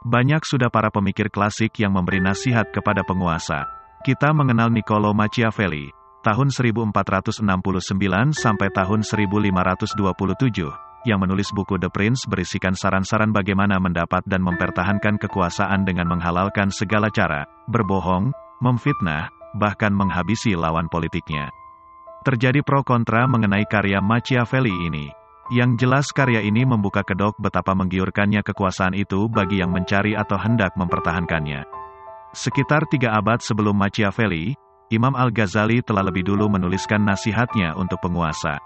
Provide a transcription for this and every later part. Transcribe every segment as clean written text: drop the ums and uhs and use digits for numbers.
Banyak sudah para pemikir klasik yang memberi nasihat kepada penguasa. Kita mengenal Niccolo Machiavelli, tahun 1469 sampai tahun 1527, yang menulis buku The Prince berisikan saran-saran bagaimana mendapat dan mempertahankan kekuasaan dengan menghalalkan segala cara, berbohong, memfitnah, bahkan menghabisi lawan politiknya. Terjadi pro kontra mengenai karya Machiavelli ini. Yang jelas karya ini membuka kedok betapa menggiurkannya kekuasaan itu bagi yang mencari atau hendak mempertahankannya. Sekitar 3 abad sebelum Machiavelli, Imam Al-Ghazali telah lebih dulu menuliskan nasihatnya untuk penguasa.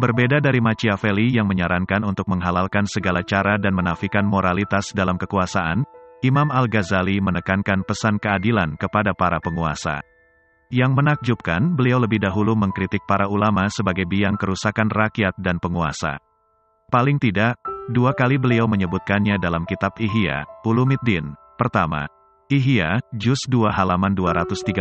Berbeda dari Machiavelli yang menyarankan untuk menghalalkan segala cara dan menafikan moralitas dalam kekuasaan, Imam Al-Ghazali menekankan pesan keadilan kepada para penguasa. Yang menakjubkan, beliau lebih dahulu mengkritik para ulama sebagai biang kerusakan rakyat dan penguasa. Paling tidak, 2 kali beliau menyebutkannya dalam kitab Ihya Ulumuddin. Pertama, Ihya, juz 2 halaman 238,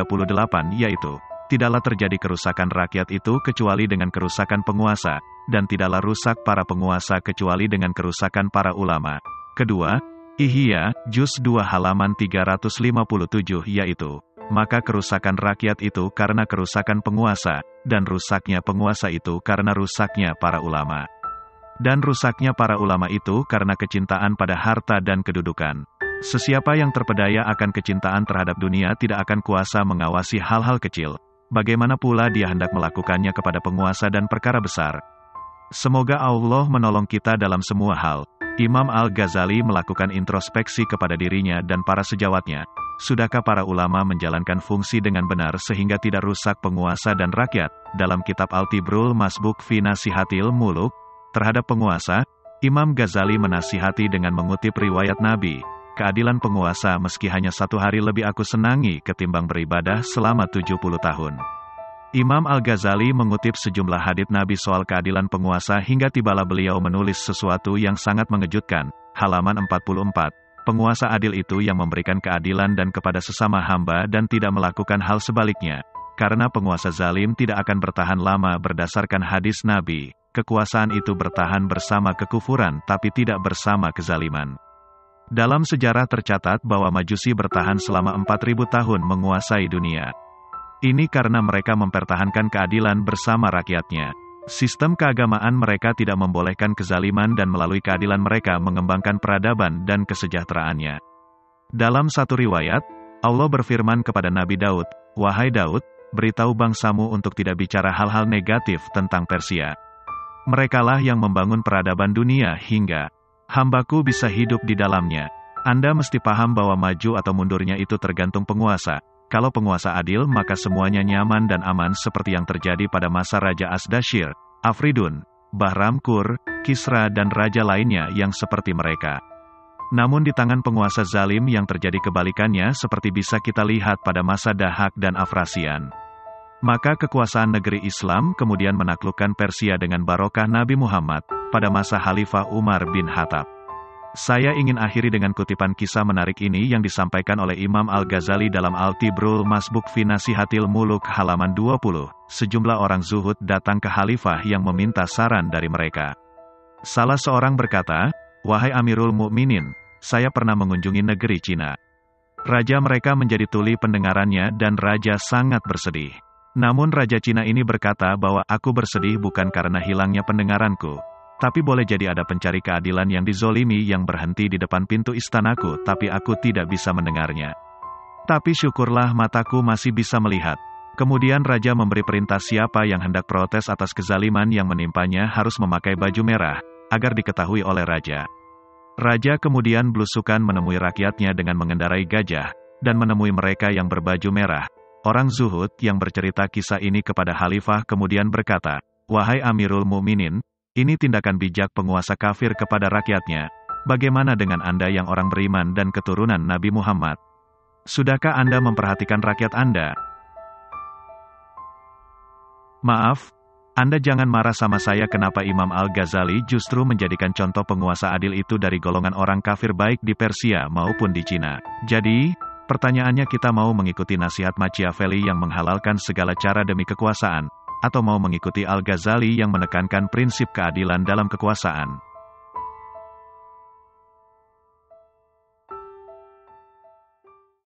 yaitu, tidaklah terjadi kerusakan rakyat itu kecuali dengan kerusakan penguasa, dan tidaklah rusak para penguasa kecuali dengan kerusakan para ulama. Kedua, Ihya, juz 2 halaman 357, yaitu, maka kerusakan rakyat itu karena kerusakan penguasa, dan rusaknya penguasa itu karena rusaknya para ulama. Dan rusaknya para ulama itu karena kecintaan pada harta dan kedudukan. Sesiapa yang terpedaya akan kecintaan terhadap dunia tidak akan kuasa mengawasi hal-hal kecil. Bagaimana pula dia hendak melakukannya kepada penguasa dan perkara besar. Semoga Allah menolong kita dalam semua hal. Imam Al-Ghazali melakukan introspeksi kepada dirinya dan para sejawatnya. Sudahkah para ulama menjalankan fungsi dengan benar sehingga tidak rusak penguasa dan rakyat? Dalam kitab Al-Tibrul Masbuk fi Nasihatil Muluk, terhadap penguasa, Imam Ghazali menasihati dengan mengutip riwayat Nabi, keadilan penguasa meski hanya 1 hari lebih aku senangi ketimbang beribadah selama 70 tahun. Imam Al-Ghazali mengutip sejumlah hadits Nabi soal keadilan penguasa hingga tibalah beliau menulis sesuatu yang sangat mengejutkan, halaman 44. Penguasa adil itu yang memberikan keadilan dan kepada sesama hamba dan tidak melakukan hal sebaliknya. Karena penguasa zalim tidak akan bertahan lama berdasarkan hadis Nabi. Kekuasaan itu bertahan bersama kekufuran tapi tidak bersama kezaliman. Dalam sejarah tercatat bahwa Majusi bertahan selama 4000 tahun menguasai dunia. Ini karena mereka mempertahankan keadilan bersama rakyatnya. Sistem keagamaan mereka tidak membolehkan kezaliman dan melalui keadilan mereka mengembangkan peradaban dan kesejahteraannya. Dalam satu riwayat, Allah berfirman kepada Nabi Daud, "Wahai Daud, beritahu bangsamu untuk tidak bicara hal-hal negatif tentang Persia. Merekalah yang membangun peradaban dunia hingga hambaku bisa hidup di dalamnya." Anda mesti paham bahwa maju atau mundurnya itu tergantung penguasa. Kalau penguasa adil maka semuanya nyaman dan aman seperti yang terjadi pada masa Raja Asdashir, Afridun, Bahram Kur, Kisra dan raja lainnya yang seperti mereka. Namun di tangan penguasa zalim yang terjadi kebalikannya seperti bisa kita lihat pada masa Dahak dan Afrasian. Maka kekuasaan negeri Islam kemudian menaklukkan Persia dengan barokah Nabi Muhammad pada masa Khalifah Umar bin Khattab. Saya ingin akhiri dengan kutipan kisah menarik ini yang disampaikan oleh Imam Al-Ghazali dalam Al-Tibrul Masbuk fi Nasihatil Muluk halaman 20. Sejumlah orang zuhud datang ke khalifah yang meminta saran dari mereka. Salah seorang berkata, "Wahai Amirul Mukminin, saya pernah mengunjungi negeri Cina. Raja mereka menjadi tuli pendengarannya dan raja sangat bersedih. Namun raja Cina ini berkata bahwa aku bersedih bukan karena hilangnya pendengaranku. Tapi boleh jadi ada pencari keadilan yang dizolimi yang berhenti di depan pintu istanaku, tapi aku tidak bisa mendengarnya. Tapi syukurlah mataku masih bisa melihat." Kemudian raja memberi perintah siapa yang hendak protes atas kezaliman yang menimpanya harus memakai baju merah, agar diketahui oleh raja. Raja kemudian belusukan menemui rakyatnya dengan mengendarai gajah, dan menemui mereka yang berbaju merah. Orang zuhud yang bercerita kisah ini kepada khalifah kemudian berkata, "Wahai Amirul Mukminin, ini tindakan bijak penguasa kafir kepada rakyatnya. Bagaimana dengan Anda yang orang beriman dan keturunan Nabi Muhammad? Sudahkah Anda memperhatikan rakyat Anda?" Maaf, Anda jangan marah sama saya kenapa Imam Al-Ghazali justru menjadikan contoh penguasa adil itu dari golongan orang kafir baik di Persia maupun di Cina. Jadi, pertanyaannya kita mau mengikuti nasihat Machiavelli yang menghalalkan segala cara demi kekuasaan, atau mau mengikuti Al-Ghazali yang menekankan prinsip keadilan dalam kekuasaan?